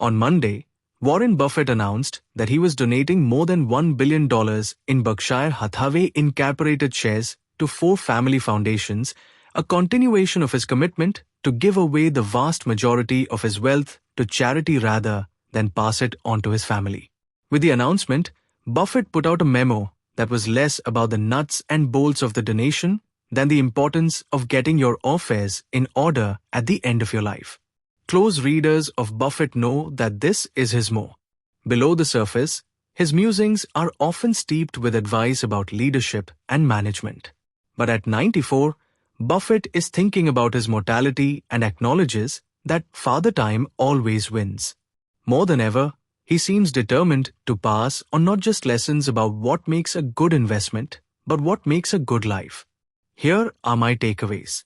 On Monday, Warren Buffett announced that he was donating more than $1 billion in Berkshire Hathaway Incorporated shares to 4 family foundations, a continuation of his commitment to give away the vast majority of his wealth to charity rather than pass it on to his family. With the announcement, Buffett put out a memo that was less about the nuts and bolts of the donation than the importance of getting your affairs in order at the end of your life. Close readers of Buffett know that this is his motto. Below the surface, his musings are often steeped with advice about leadership and management. But at 94, Buffett is thinking about his mortality and acknowledges that Father Time always wins. More than ever, he seems determined to pass on not just lessons about what makes a good investment, but what makes a good life. Here are my takeaways.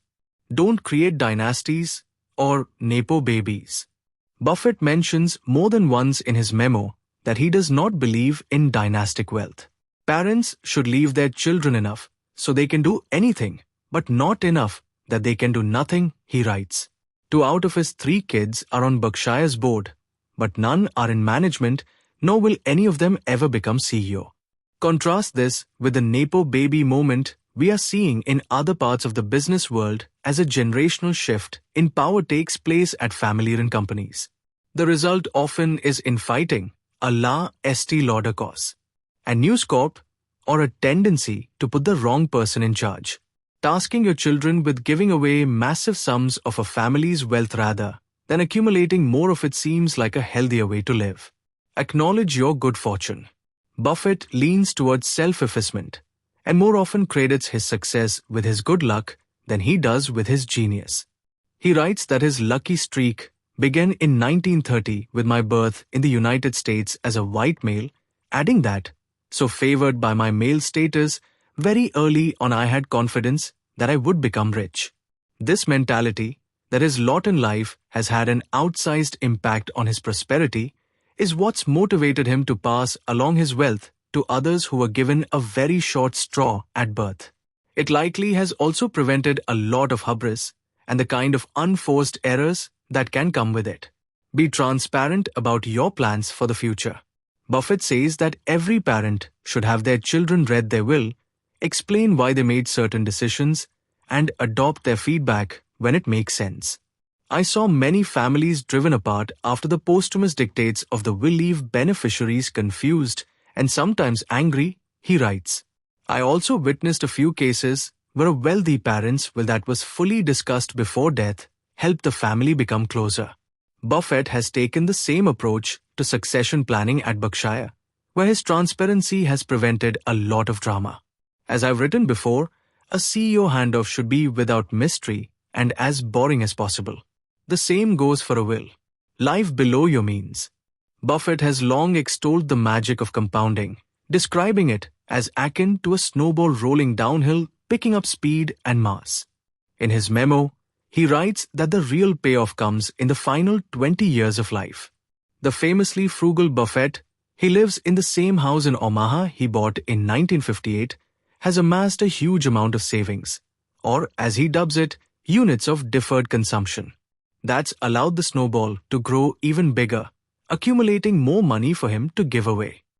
Don't create dynasties or Nepo babies. Buffett mentions more than once in his memo that he does not believe in dynastic wealth. Parents should leave their children enough so they can do anything, but not enough that they can do nothing, he writes. 2 out of his 3 kids are on Berkshire's board, but none are in management, nor will any of them ever become CEO. Contrast this with the Nepo baby moment we are seeing in other parts of the business world as a generational shift in power takes place at family-run companies. The result often is infighting, a la Estee Lauder cause, and News Corp, or a tendency to put the wrong person in charge, tasking your children with giving away massive sums of a family's wealth rather than accumulating more of it seems like a healthier way to live. Acknowledge your good fortune. Buffett leans towards self-effacement and more often credits his success with his good luck than he does with his genius. He writes that his lucky streak began in 1930 with my birth in the United States as a white male, adding that, so favored by my male status, very early on I had confidence that I would become rich. This mentality, that his lot in life has had an outsized impact on his prosperity, is what's motivated him to pass along his wealth to others who were given a very short straw at birth. It likely has also prevented a lot of hubris and the kind of unforced errors that can come with it. Be transparent about your plans for the future. Buffett says that every parent should have their children read their will, explain why they made certain decisions, and adopt their feedback when it makes sense. I saw many families driven apart after the posthumous dictates of the will leave beneficiaries confused and sometimes angry, he writes. I also witnessed a few cases where a wealthy parent's will that was fully discussed before death helped the family become closer. Buffett has taken the same approach to succession planning at Berkshire, where his transparency has prevented a lot of drama. As I've written before, a CEO handoff should be without mystery and as boring as possible. The same goes for a will. Life below your means. Buffett has long extolled the magic of compounding, describing it as akin to a snowball rolling downhill, picking up speed and mass. In his memo, he writes that the real payoff comes in the final 20 years of life. The famously frugal Buffett, he lives in the same house in Omaha he bought in 1958, has amassed a huge amount of savings, or as he dubs it, units of deferred consumption. That's allowed the snowball to grow even bigger, accumulating more money for him to give away.